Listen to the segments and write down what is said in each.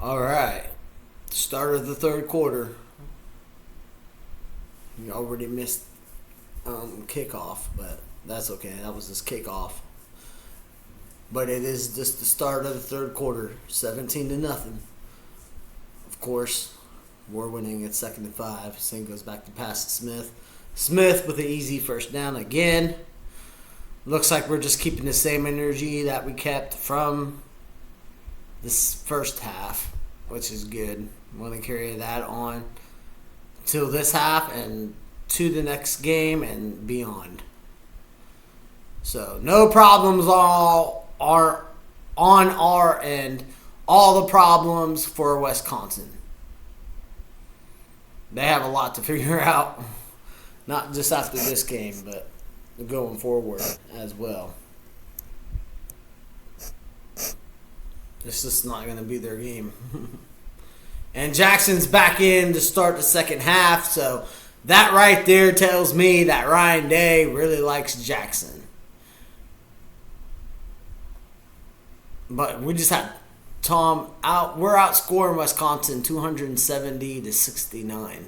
All right. Start of the third quarter. You already missed kickoff, but that's okay. That was just kickoff. But it is just the start of the third quarter, 17-0. Of course, we're winning at 2nd and 5. Same goes back to pass to Smith. Smith with an easy first down again. Looks like we're just keeping the same energy that we kept from this first half, which is good. Want to carry that on till this half and to the next game and beyond. So no problems all are on our end. All the problems for Wisconsin. They have a lot to figure out, not just after this game, but going forward as well. It's just not going to be their game. And Jackson's back in to start the second half, so that right there tells me that Ryan Day really likes Jackson. But we just had Tom out. We're outscoring Wisconsin 270-69.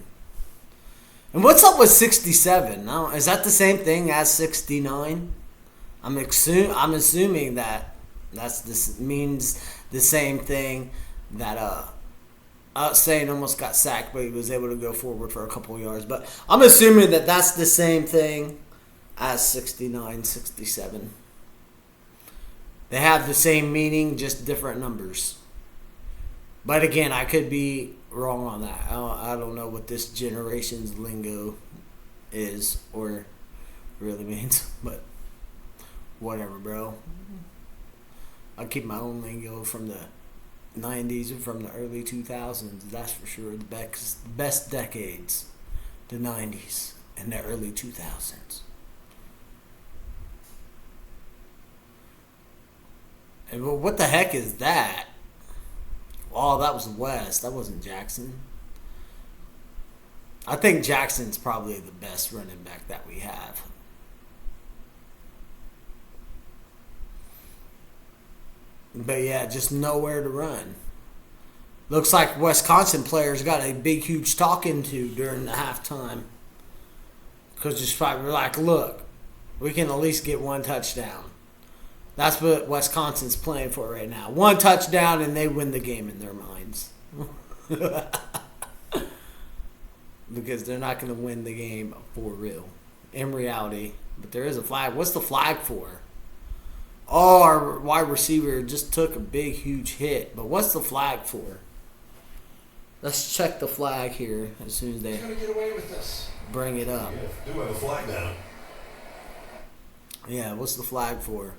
And what's up with 67? Now, is that the same thing as 69? I'm assuming that this means the same thing that Sane almost got sacked, but he was able to go forward for a couple of yards. But I'm assuming that that's the same thing as 69, 67. They have the same meaning, just different numbers. But again, I could be wrong on that. I don't know what this generation's lingo is or really means. But whatever, bro. I'll keep my own lingo from the 90s and from the early 2000s. That's for sure. The best decades. The 90s and the early 2000s. And what the heck is that? Oh, that was West. That wasn't Jackson. I think Jackson's probably the best running back that we have. But yeah, just nowhere to run. Looks like Wisconsin players got a big, huge talking to during the halftime. Because just probably like, look, we can at least get one touchdown. That's what Wisconsin's playing for right now. One touchdown and they win the game in their minds. Because they're not going to win the game for real. In reality. But there is a flag. What's the flag for? Oh, our wide receiver just took a big, huge hit. But what's the flag for? Let's check the flag here as soon as they get away with this. Bring it up. Yeah, do have a flag down. Yeah, what's the flag for?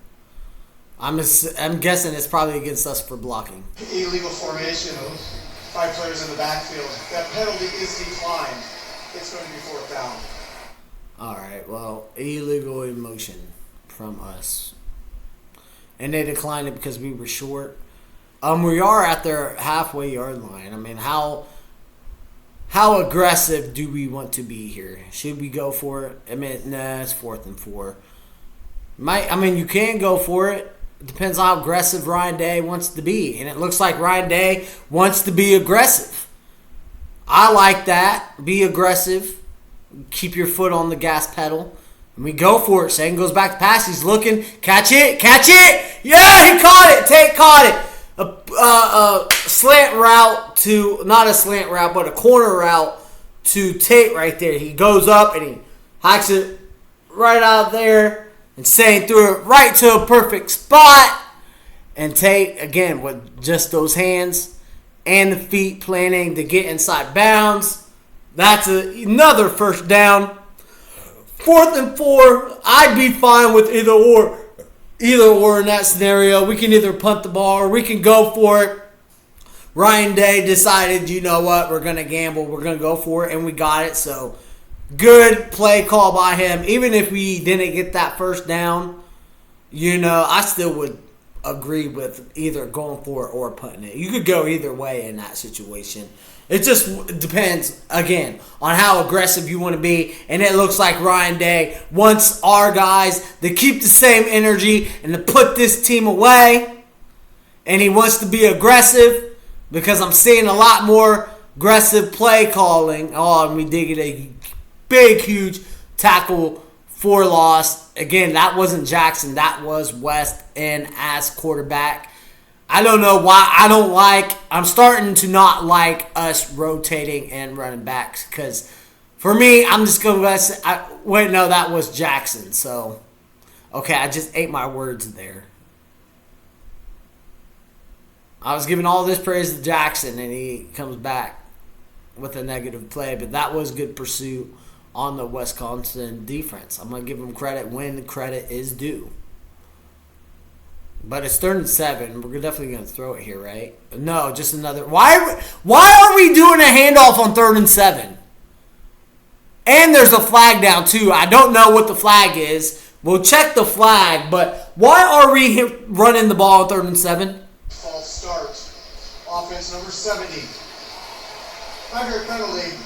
I'm guessing it's probably against us for blocking. Illegal formation, 5 players in the backfield. That penalty is declined. It's going to be 4th down. All right, well, illegal in motion from us. And they declined it because we were short. We are at their halfway yard line. I mean, how aggressive do we want to be here? Should we go for it? I mean, nah, it's 4th and 4. You can go for it. It depends on how aggressive Ryan Day wants to be. And it looks like Ryan Day wants to be aggressive. I like that. Be aggressive. Keep your foot on the gas pedal. And we go for it. Sane goes back to pass. He's looking. Catch it. Catch it. Yeah, he caught it. Tate caught it. A slant route to, not a slant route, but a corner route to Tate right there. He goes up and he hikes it right out there. And Sane threw it right to a perfect spot. And Tate, again, with just those hands and the feet planning to get inside bounds. That's another first down. 4th and 4. I'd be fine with either or. Either or in that scenario. We can either punt the ball or we can go for it. Ryan Day decided, you know what, we're going to gamble. We're going to go for it. And we got it. So good play call by him. Even if we didn't get that first down, I still would agree with either going for it or punting it. You could go either way in that situation. It just depends, again, on how aggressive you want to be. And it looks like Ryan Day wants our guys to keep the same energy and to put this team away. And he wants to be aggressive. because I'm seeing a lot more aggressive play calling. Oh, and we did get a big, huge tackle for loss. Again, that wasn't Jackson. That was West in as quarterback. I don't know why I'm starting to not like us rotating and running backs because for me, I'm just going to say, no, that was Jackson. So, okay, I just ate my words there. I was giving all this praise to Jackson, and he comes back with a negative play. But that was good pursuit on the Wisconsin defense. I'm going to give them credit when credit is due. But it's 3rd and 7. We're definitely going to throw it here, right? No, just another. Why are we doing a handoff on 3rd and 7? And there's a flag down, too. I don't know what the flag is. We'll check the flag. But why are we running the ball on 3rd and 7? False start. Offense number 70. 5-yard penalty.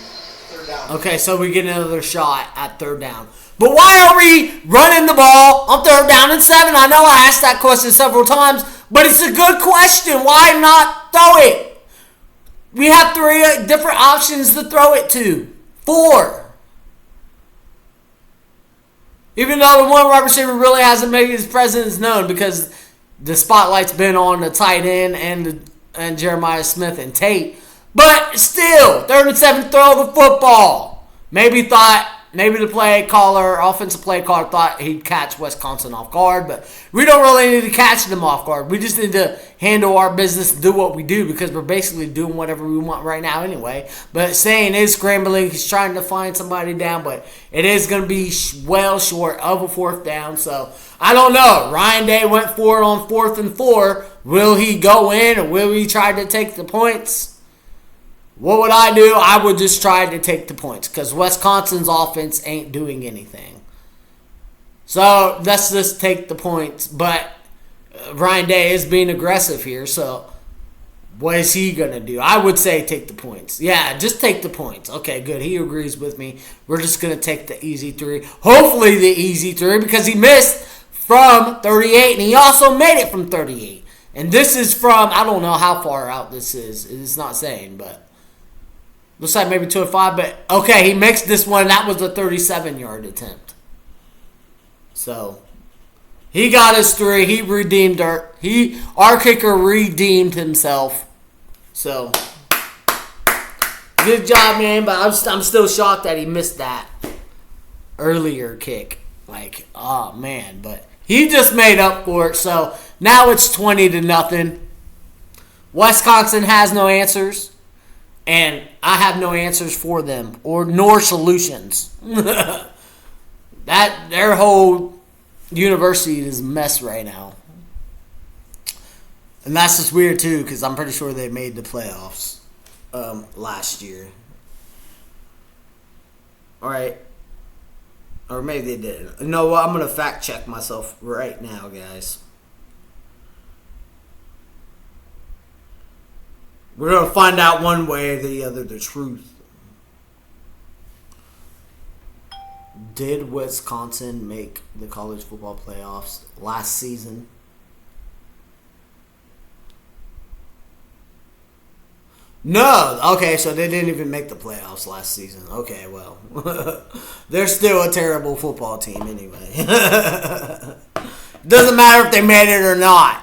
3rd down. Okay, so we get another shot at 3rd down. But why are we running the ball on 3rd down and 7? I know I asked that question several times, but it's a good question. Why not throw it? We have 3 different options to throw it to. 4. Even though the one wide receiver really hasn't made his presence known because the spotlight's been on the tight end and Jeremiah Smith and Tate. But still, 3rd and 7, throw the football. Maybe the offensive play caller thought he'd catch Wisconsin off guard, but we don't really need to catch them off guard. We just need to handle our business and do what we do because we're basically doing whatever we want right now anyway. But Sane is scrambling. He's trying to find somebody down, but it is going to be well short of a 4th down. So I don't know. Ryan Day went for it on 4th and 4. Will he go in or will he try to take the points? What would I do? I would just try to take the points because Wisconsin's offense ain't doing anything. So let's just take the points. But Ryan Day is being aggressive here, so what is he going to do? I would say take the points. Yeah, just take the points. Okay, good. He agrees with me. We're just going to take the easy 3. Hopefully the easy 3 because he missed from 38 and he also made it from 38. And this is from, I don't know how far out this is. It's not saying, but looks like maybe 2 or 5, but okay, he mixed this one. That was a 37-yard attempt. So he got his 3. He redeemed our kicker redeemed himself. So good job, man. But I'm still shocked that he missed that earlier kick. Like, oh man, but he just made up for it. So now it's 20-0. Wisconsin has no answers. And I have no answers for them nor solutions. That their whole university is a mess right now. And that's just weird too because I'm pretty sure they made the playoffs last year. All right. Or maybe they didn't. You know what? I'm going to fact check myself right now, guys. We're going to find out one way or the other the truth. Did Wisconsin make the college football playoffs last season? No. Okay, so they didn't even make the playoffs last season. Okay, well. They're still a terrible football team anyway. Doesn't matter if they made it or not.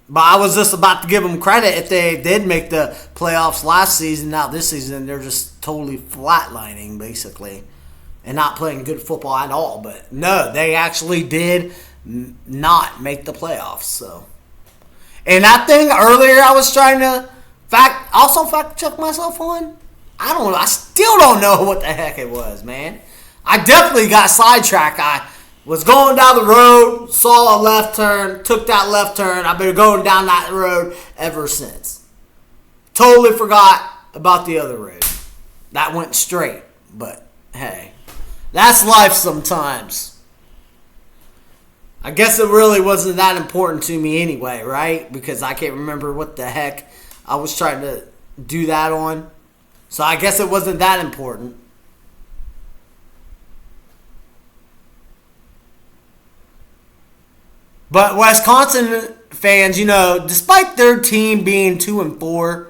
But I was just about to give them credit if they did make the playoffs last season. Now this season, they're just totally flatlining, basically, and not playing good football at all. But no, they actually did not make the playoffs. So, and that thing earlier, I was trying to fact check myself on. I still don't know what the heck it was, man. I definitely got sidetracked. I was going down the road, saw a left turn, took that left turn. I've been going down that road ever since. Totally forgot about the other road. That went straight. But, hey, that's life sometimes. I guess it really wasn't that important to me anyway, right? Because I can't remember what the heck I was trying to do that on. So I guess it wasn't that important. But Wisconsin fans, despite their team being 2-4,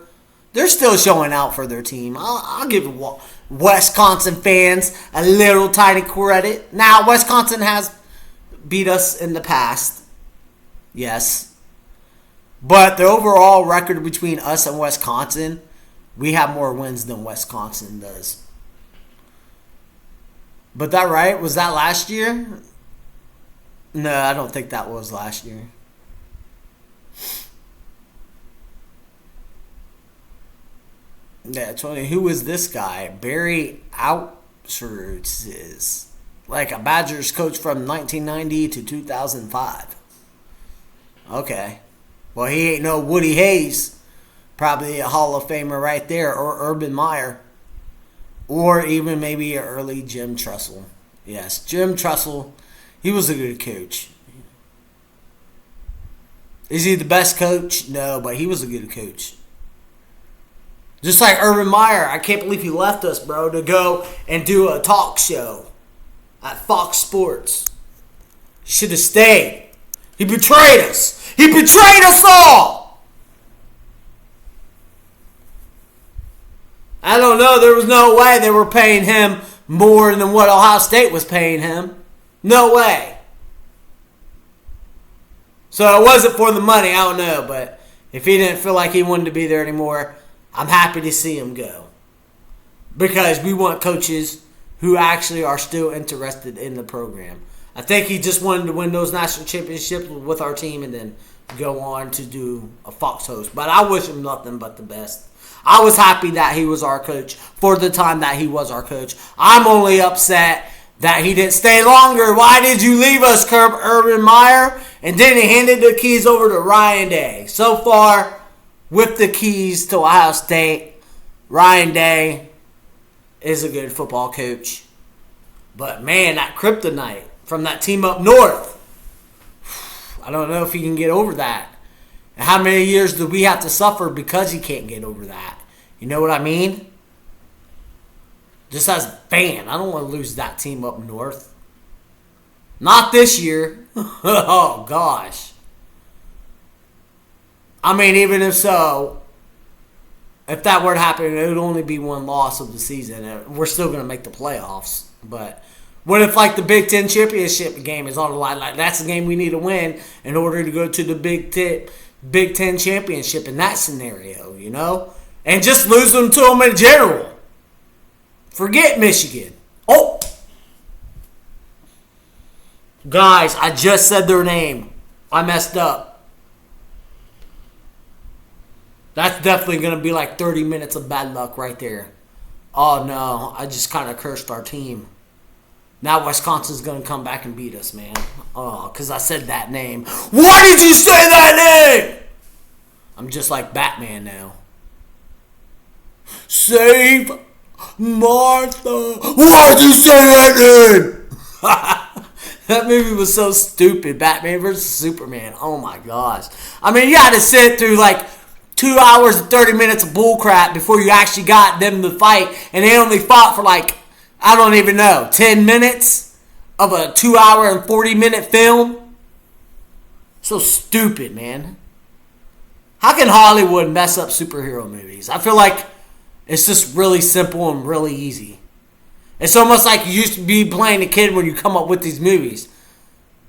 they're still showing out for their team. I'll give Wisconsin fans a little tiny credit. Now, Wisconsin has beat us in the past. Yes. But the overall record between us and Wisconsin, we have more wins than Wisconsin does. But that right? Was that last year? No, I don't think that was last year. Yeah, 20. Who was this guy? Barry Outschurz is like a Badgers coach from 1990 to 2005. Okay. Well, he ain't no Woody Hayes. Probably a Hall of Famer right there. Or Urban Meyer. Or even maybe an early Jim Tressel. Yes, Jim Tressel. He was a good coach. Is he the best coach? No, but he was a good coach. Just like Urban Meyer. I can't believe he left us, bro, to go and do a talk show at Fox Sports. He should have stayed. He betrayed us. He betrayed us all. I don't know. There was no way they were paying him more than what Ohio State was paying him. No way. So it wasn't for the money. I don't know. But if he didn't feel like he wanted to be there anymore, I'm happy to see him go. Because we want coaches who actually are still interested in the program. I think he just wanted to win those national championships with our team and then go on to do a Fox host. But I wish him nothing but the best. I was happy that he was our coach for the time that he was our coach. I'm only upset that he didn't stay longer. Why did you leave us, Urban Meyer? And then he handed the keys over to Ryan Day. So far, with the keys to Ohio State, Ryan Day is a good football coach. But man, that kryptonite from that team up north, I don't know if he can get over that. And how many years do we have to suffer because he can't get over that? You know what I mean? Just as a fan, I don't want to lose that team up north. Not this year. Oh, gosh. I mean, even if so, if that were to happen, it would only be one loss of the season. We're still going to make the playoffs. But what if, like, the Big Ten championship game is on the line? Like, that's the game we need to win in order to go to the Big Ten championship in that scenario, you know? And just lose them to them in general. Forget Michigan. Oh! Guys, I just said their name. I messed up. That's definitely going to be like 30 minutes of bad luck right there. Oh, no. I just kind of cursed our team. Now Wisconsin's going to come back and beat us, man. Oh, because I said that name. Why did you say that name? I'm just like Batman now. Save Martha. Why did you say that name? That movie was so stupid. Batman versus Superman. Oh, my gosh. I mean, you had to sit through like 2 hours and 30 minutes of bullcrap before you actually got them to fight. And they only fought for like, I don't even know, 10 minutes of a 2 hour and 40 minute film? So stupid, man. How can Hollywood mess up superhero movies? I feel like it's just really simple and really easy. It's almost like you used to be playing a kid when you come up with these movies.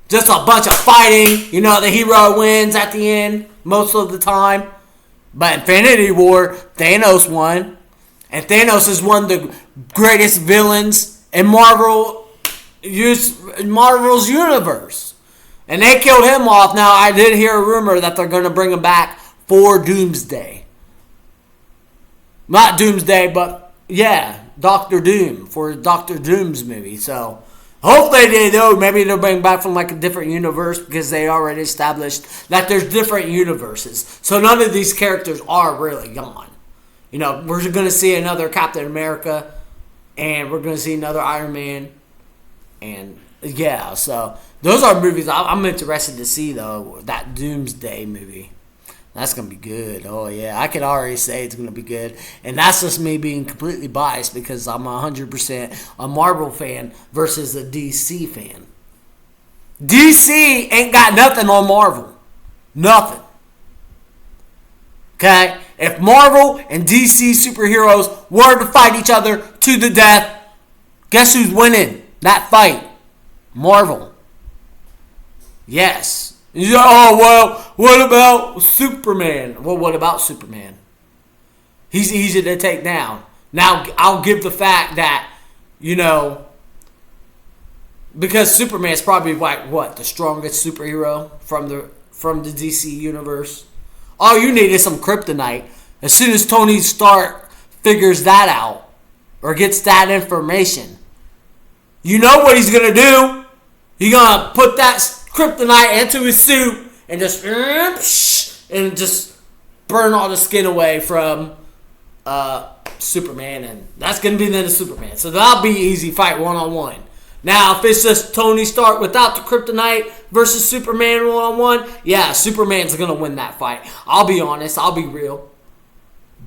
Just a bunch of fighting. You know, the hero wins at the end most of the time. But Infinity War, Thanos won. And Thanos is one of the greatest villains in Marvel's universe. And they killed him off. Now, I did hear a rumor that they're going to bring him back for Doomsday. Not Doomsday, but, yeah, Doctor Doom. For Doctor Doom's movie. So, hopefully they do. Maybe they'll bring back from like a different universe because they already established that there's different universes. So none of these characters are really gone. You know, we're going to see another Captain America and we're going to see another Iron Man. And yeah, so those are movies I'm interested to see though. That Doomsday movie. That's going to be good. Oh, yeah. I can already say it's going to be good. And that's just me being completely biased because I'm 100% a Marvel fan versus a DC fan. DC ain't got nothing on Marvel. Nothing. Okay? If Marvel and DC superheroes were to fight each other to the death, guess who's winning that fight? Marvel. Yes. Oh, well, what about Superman? Well, what about Superman? He's easy to take down. Now, I'll give the fact that, because Superman's probably the strongest superhero from the DC universe. All you need is some kryptonite. As soon as Tony Stark figures that out or gets that information, you know what he's going to do. He's going to put that kryptonite into his suit and just burn all the skin away from Superman, and that's going to be the end of Superman. So that'll be an easy fight one-on-one. Now, if it's just Tony Stark without the kryptonite versus Superman one-on-one, yeah, Superman's going to win that fight. I'll be honest. I'll be real.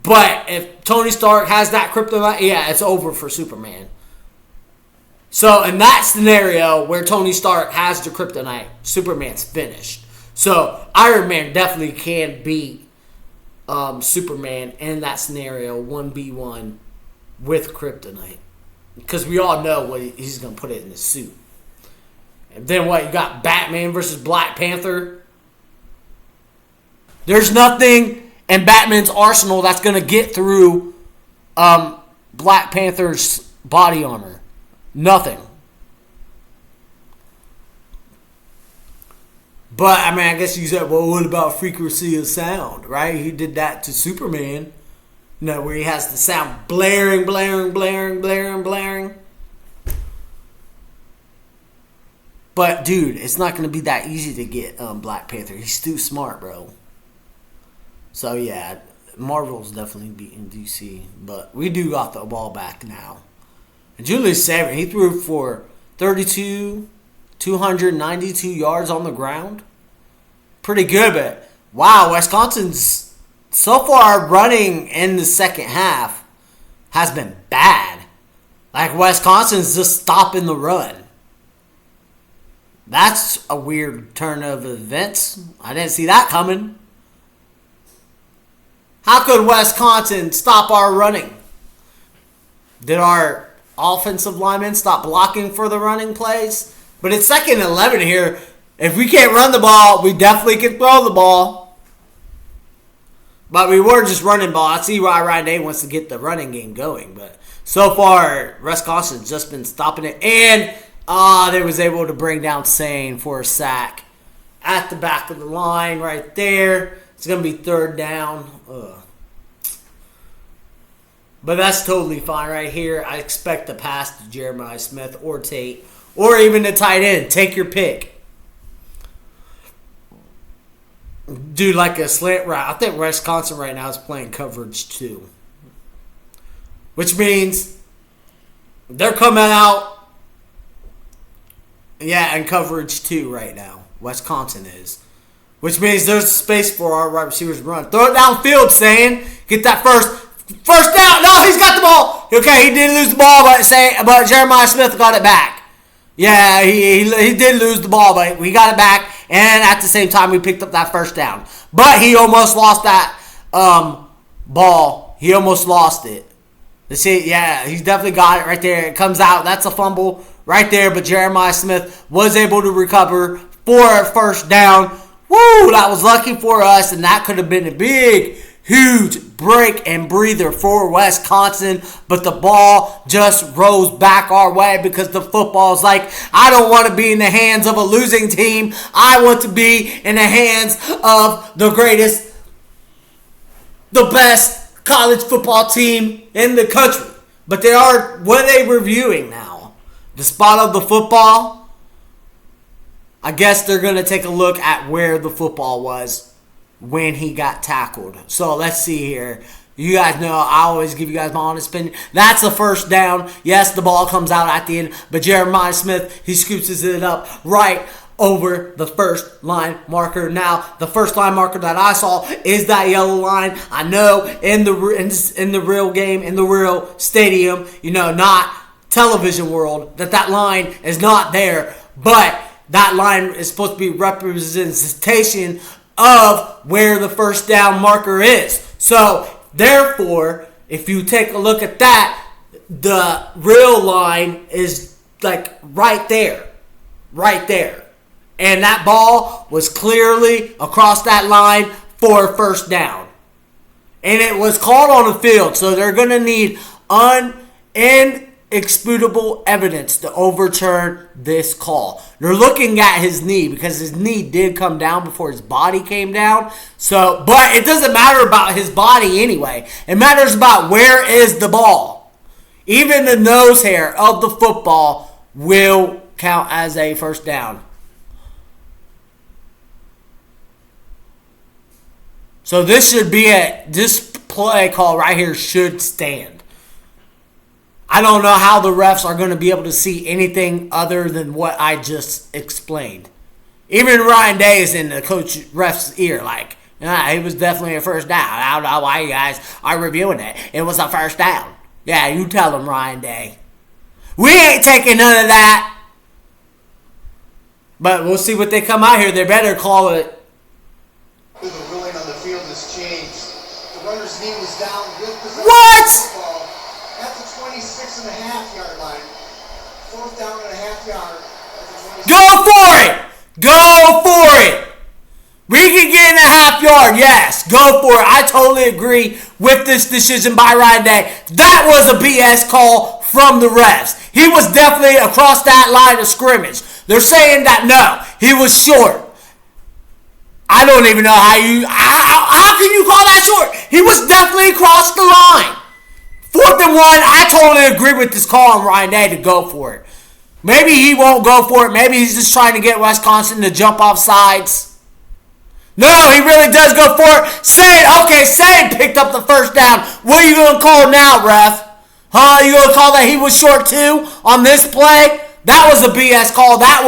But if Tony Stark has that kryptonite, yeah, it's over for Superman. So, in that scenario where Tony Stark has the kryptonite, Superman's finished. So, Iron Man definitely can beat Superman in that scenario 1v1 with kryptonite. Because we all know what he's going to put it in his suit. And then you got Batman versus Black Panther. There's nothing in Batman's arsenal that's going to get through Black Panther's body armor. Nothing. But, I guess you said, well, what about frequency of sound, right? He did that to Superman. Where he has the sound blaring, blaring, blaring, blaring, blaring. But, dude, it's not going to be that easy to get Black Panther. He's too smart, bro. So, yeah, Marvel's definitely beating DC. But we do got the ball back now. And Julius Samuel, he threw for 292 yards on the ground. Pretty good, but, wow, Wisconsin's so far running in the second half has been bad. Wisconsin's just stopping the run. That's a weird turn of events. I didn't see that coming. How could Wisconsin stop our running? Did our offensive linemen stop blocking for the running plays? But it's 2nd and 11 here. If we can't run the ball, we definitely can throw the ball. But we were just running ball. I see why Ryan Day wants to get the running game going. But so far, Wisconsin's just been stopping it. And they was able to bring down Sane for a sack at the back of the line right there. It's going to be 3rd down. But that's totally fine right here. I expect the pass to Jeremiah Smith or Tate. Or even the tight end. Take your pick. Dude, like a slant route. I think Wisconsin right now is playing coverage 2. Which means they're coming out, in coverage 2 right now. Wisconsin is. Which means there's space for our wide receivers to run. Throw it downfield, saying. Get that first down. No, he's got the ball. Okay, he did lose the ball, but Jeremiah Smith got it back. Yeah, he did lose the ball, but we got it back. And at the same time, we picked up that first down. But he almost lost that ball. He almost lost it. Let's see. Yeah, he's definitely got it right there. It comes out. That's a fumble right there. But Jeremiah Smith was able to recover for a first down. Woo! That was lucky for us. And that could have been a big, huge break and breather for Wisconsin, but the ball just rose back our way because the football's like, I don't want to be in the hands of a losing team. I want to be in the hands of the greatest, the best college football team in the country. But what are they reviewing now? The spot of the football? I guess they're going to take a look at where the football was when he got tackled. So let's see here. You guys know I always give you guys my honest opinion. That's a first down. Yes, the ball comes out at the end, but Jeremiah Smith, he scoops it up right over the first line marker. Now, the first line marker that I saw is that yellow line. I know in the real game, in the real stadium, not television world, that line is not there, but that line is supposed to be representation of where the first down marker is. So, therefore, if you take a look at that, the real line is like right there. Right there. And that ball was clearly across that line for first down. And it was called on the field, so they're going to need indisputable evidence to overturn this call. They're looking at his knee because his knee did come down before his body came down. So, but it doesn't matter about his body anyway. It matters about where is the ball. Even the nose hair of the football will count as a first down. So this play call right here should stand. I don't know how the refs are going to be able to see anything other than what I just explained. Even Ryan Day is in the ref's ear like, it was definitely a first down. I don't know why you guys are reviewing it. It was a first down. Yeah, you tell them, Ryan Day. We ain't taking none of that. But we'll see what they come out here. They better call it. The ruling on the field has changed. The runner's knee was down with possession What? of the football at the 26.5-yard line. Fourth down and a half yard. Go for it! Go for it! We can get in a half yard, yes. Go for it. I totally agree with this decision by Ryan Day. That was a BS call from the refs. He was definitely across that line of scrimmage. They're saying that no, he was short. I don't even know how can you call that short? He was definitely across the line. 4th and 1, I totally agree with this call on Ryan Day to go for it. Maybe he won't go for it. Maybe he's just trying to get Wisconsin to jump off sides. No, he really does go for it. Say picked up the first down. What are you going to call now, ref? You going to call that he was short too on this play? That was a BS call. That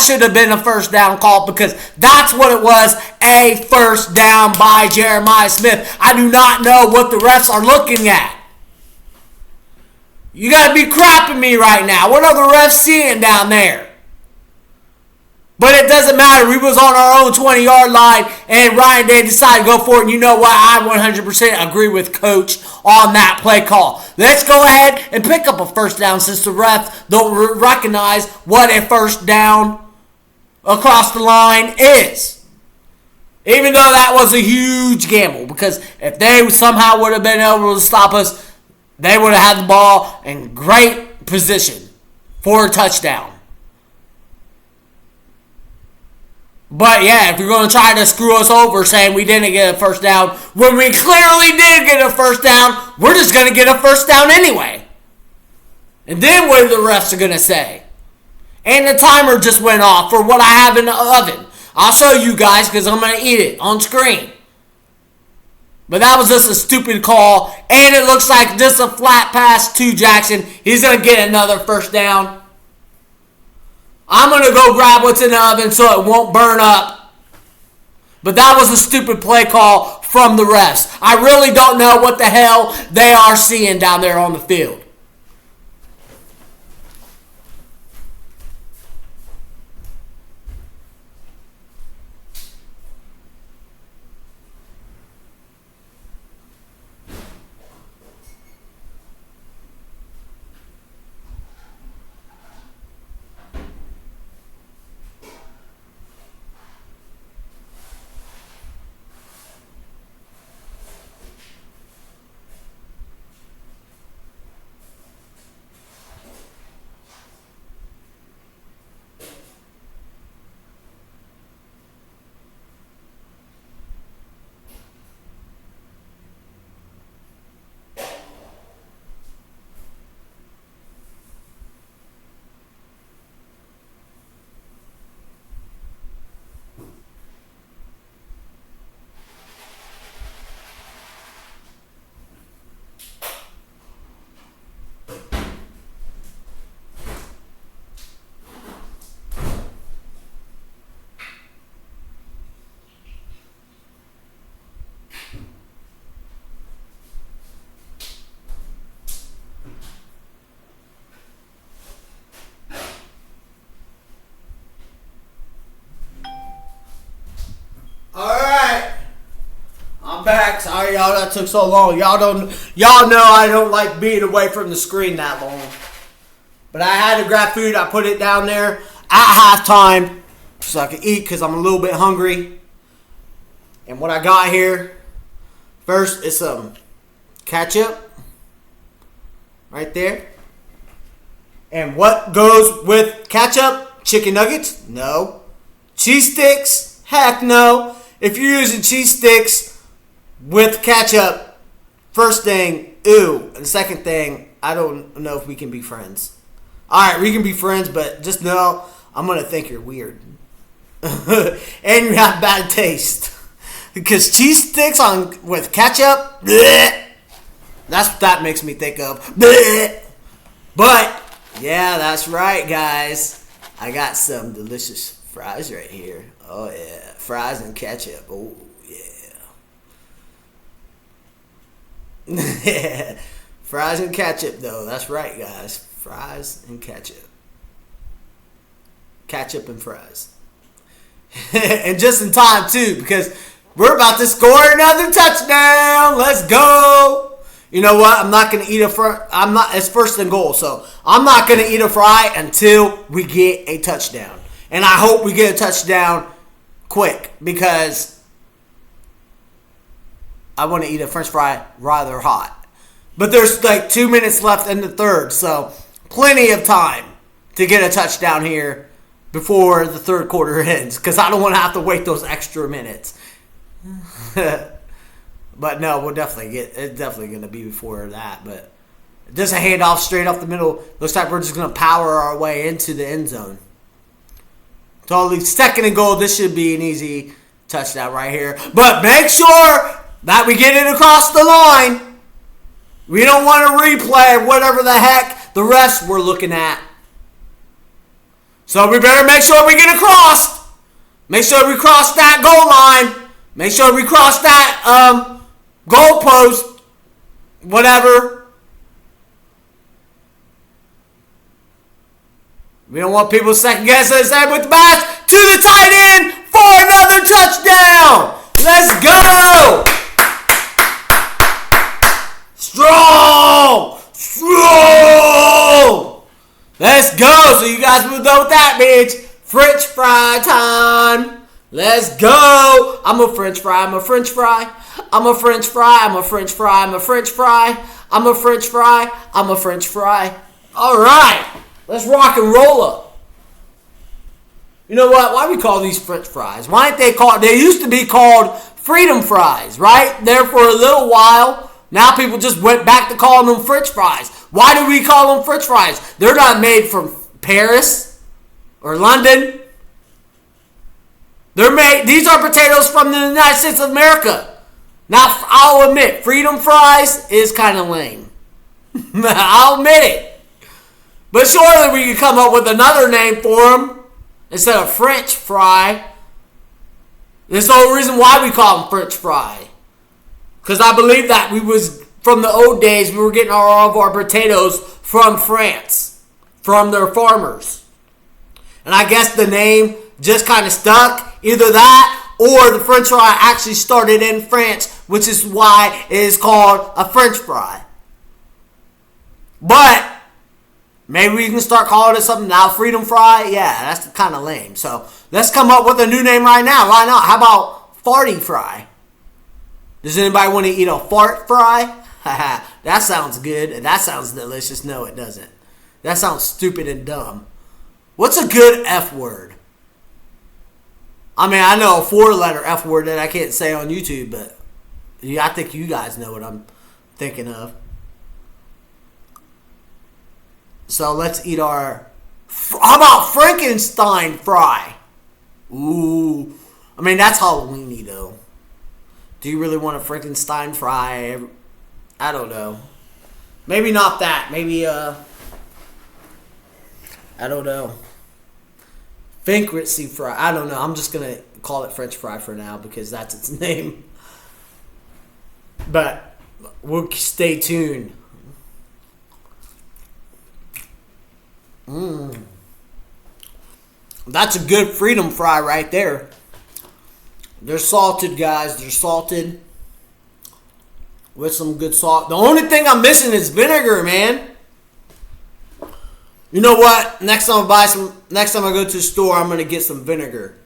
should have been a first down call because that's what it was, a first down by Jeremiah Smith. I do not know what the refs are looking at. You got to be crapping me right now. What are the refs seeing down there? But it doesn't matter. We was on our own 20-yard line, and Ryan Day decided to go for it. And you know what? I 100% agree with Coach on that play call. Let's go ahead and pick up a first down since the refs don't recognize what a first down across the line is. Even though that was a huge gamble, because if they somehow would have been able to stop us, they would have had the ball in great position for a touchdown. But yeah, if you're going to try to screw us over saying we didn't get a first down, when we clearly did get a first down, we're just going to get a first down anyway. And then what are the refs are going to say? And the timer just went off for what I have in the oven. I'll show you guys because I'm going to eat it on screen. But that was just a stupid call. And it looks like just a flat pass to Jackson. He's going to get another first down. I'm going to go grab what's in the oven so it won't burn up. But that was a stupid play call from the refs. I really don't know what the hell they are seeing down there on the field. I'm back. Sorry, y'all, that took so long. Y'all know I don't like being away from the screen that long. But I had to grab food. I put it down there at halftime so I could eat because I'm a little bit hungry. And what I got here, first is some ketchup right there. And what goes with ketchup? Chicken nuggets? No. Cheese sticks? Heck no. If you're using cheese sticks with ketchup, first thing, ew. And second thing, I don't know if we can be friends. Alright, we can be friends, but just know I'm going to think you're weird. And you have bad taste. Because cheese sticks with ketchup, bleh, that's what that makes me think of. Bleh. But, yeah, that's right, guys. I got some delicious fries right here. Oh, yeah. Fries and ketchup. Oh, yeah. Fries and ketchup, though. That's right, guys. Fries and ketchup. Ketchup and fries. And just in time, too, because we're about to score another touchdown. Let's go. You know what? I'm not going to eat a fry. It's first and goal, so I'm not going to eat a fry until we get a touchdown. And I hope we get a touchdown quick because I want to eat a french fry rather hot. But there's like 2 minutes left in the third, so plenty of time to get a touchdown here before the third quarter ends because I don't want to have to wait those extra minutes. But no, we'll definitely it's definitely going to be before that. But just a handoff straight up the middle. Looks like we're just going to power our way into the end zone. Totally second and goal. This should be an easy touchdown right here. But make sure that we get it across the line. We don't want to replay whatever the heck the refs were looking at. So we better make sure we get across. Make sure we cross that goal line. Make sure we cross that goal post. Whatever. We don't want people second guessing us with the pass to the tight end for another touchdown. Let's go. Strong. Let's go. So you guys will know what that means. French fry time. Let's go. I'm a French fry. I'm a French fry. I'm a French fry. I'm a French fry. I'm a French fry. I'm a French fry. I'm a French fry. All right. Let's rock and roll up. You know what? Why do we call these French fries? Why aren't they called? They used to be called freedom fries, right? There for a little while. Now people just went back to calling them French fries. Why do we call them French fries? They're not made from Paris or London. They're made. These are potatoes from the United States of America. Now, I'll admit, freedom fries is kind of lame. I'll admit it. But surely we could come up with another name for them instead of French fry. There's the whole reason why we call them French fry. Because I believe that from the old days, we were getting all of our potatoes from France, from their farmers. And I guess the name just kind of stuck. Either that or the French fry actually started in France, which is why it is called a French fry. But maybe we can start calling it something now. Freedom fry? Yeah, that's kind of lame. So let's come up with a new name right now. Why not? How about farty fry? Does anybody want to eat a fart fry? That sounds good. And that sounds delicious. No, it doesn't. That sounds stupid and dumb. What's a good F word? I mean, I know a 4-letter F word that I can't say on YouTube, but I think you guys know what I'm thinking of. So let's eat our... How about Frankenstein fry? Ooh. I mean, that's Halloween-y, though. Do you really want a Frankenstein fry? I don't know. Maybe not that. Maybe, I don't know. Fancy fry. I don't know. I'm just going to call it French fry for now because that's its name. But we'll stay tuned. That's a good freedom fry right there. They're salted, guys. They're salted. with some good salt. The only thing I'm missing is vinegar, man. You know what? Next time I go to the store, I'm gonna get some vinegar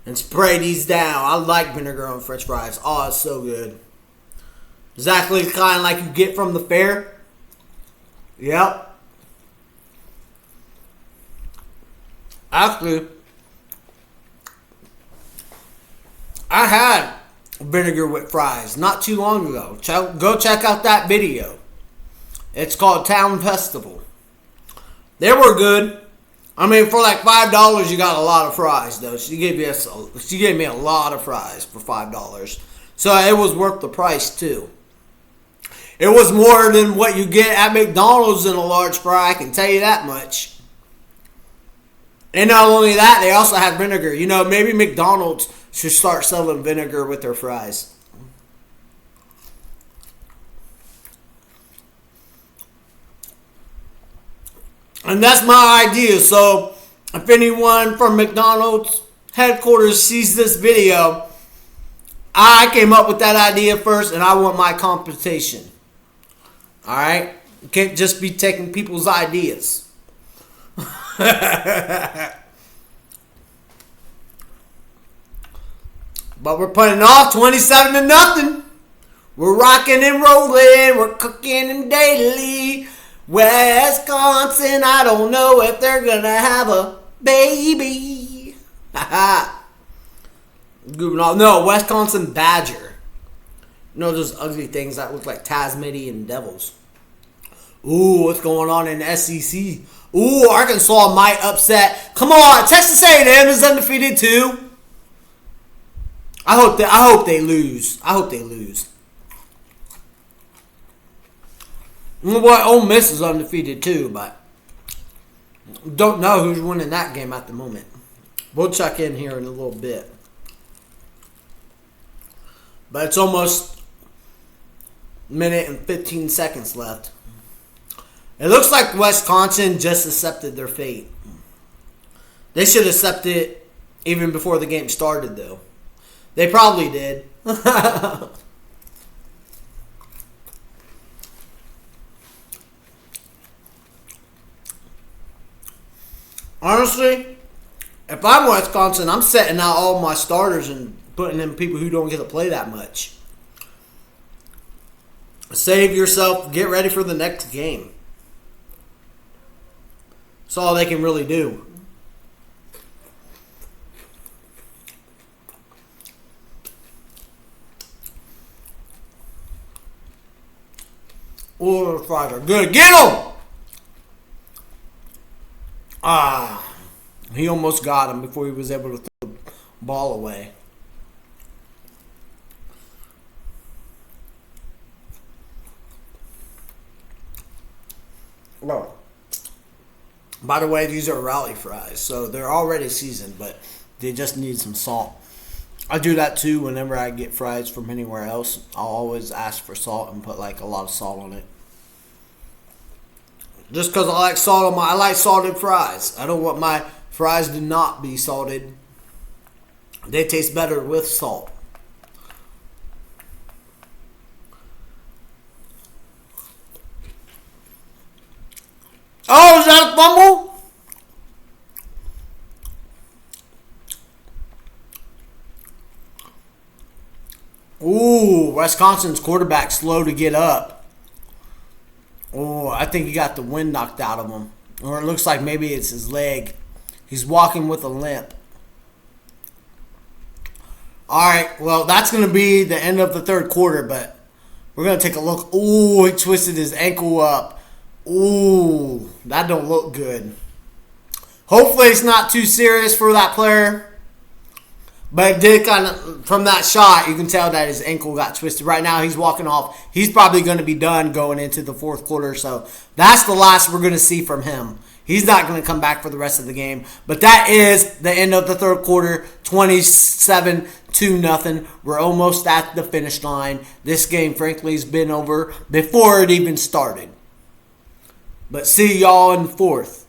and spray these down. I like vinegar on French fries. Oh, it's so good. Exactly the kind like you get from the fair. Yep. Actually, I had vinegar with fries not too long ago. Go check out that video. It's called Town Festival. They were good. I mean, for like $5, you got a lot of fries, though. She gave me a lot of fries for $5, so it was worth the price too. It was more than what you get at McDonald's in a large fry. I can tell you that much. And not only that, they also have vinegar. You know, maybe McDonald's should start selling vinegar with their fries. And that's my idea. So, if anyone from McDonald's headquarters sees this video, I came up with that idea first, and I want my compensation. Alright? You can't just be taking people's ideas. But we're putting off 27-0. We're rocking and rolling. We're cooking and daily. Wisconsin, I don't know if they're gonna have a baby. No, Wisconsin Badger. You know those ugly things that look like Tasmanian devils. Ooh, what's going on in the SEC? Ooh, Arkansas might upset. Come on, Texas A&M is undefeated too. I hope they lose. You know what? Ole Miss is undefeated too, but don't know who's winning that game at the moment. We'll check in here in a little bit. But it's almost a minute and 15 seconds left. It looks like Wisconsin just accepted their fate. They should accept it even before the game started, though. They probably did. Honestly, if I'm Wisconsin, I'm setting out all my starters and putting in people who don't get to play that much. Save yourself. Get ready for the next game. That's all they can really do. Oh, the fries are good. Get him! He almost got him before he was able to throw the ball away. Well, by the way, these are rally fries, so they're already seasoned, but they just need some salt. I do that too whenever I get fries from anywhere else. I'll always ask for salt and put like a lot of salt on it. Just because I like salt on I like salted fries. I don't want my fries to not be salted. They taste better with salt. Oh, is that a fumble? Ooh, Wisconsin's quarterback slow to get up. Oh, I think he got the wind knocked out of him. Or it looks like maybe it's his leg. He's walking with a limp. Alright, well, that's going to be the end of the third quarter, but we're going to take a look. Ooh, he twisted his ankle up. Ooh, that don't look good. Hopefully it's not too serious for that player. But it did kind of, from that shot, you can tell that his ankle got twisted. Right now, he's walking off. He's probably going to be done going into the fourth quarter. So that's the last we're going to see from him. He's not going to come back for the rest of the game. But that is the end of the third quarter, 27-0. We're almost at the finish line. This game, frankly, has been over before it even started. But see y'all in the fourth.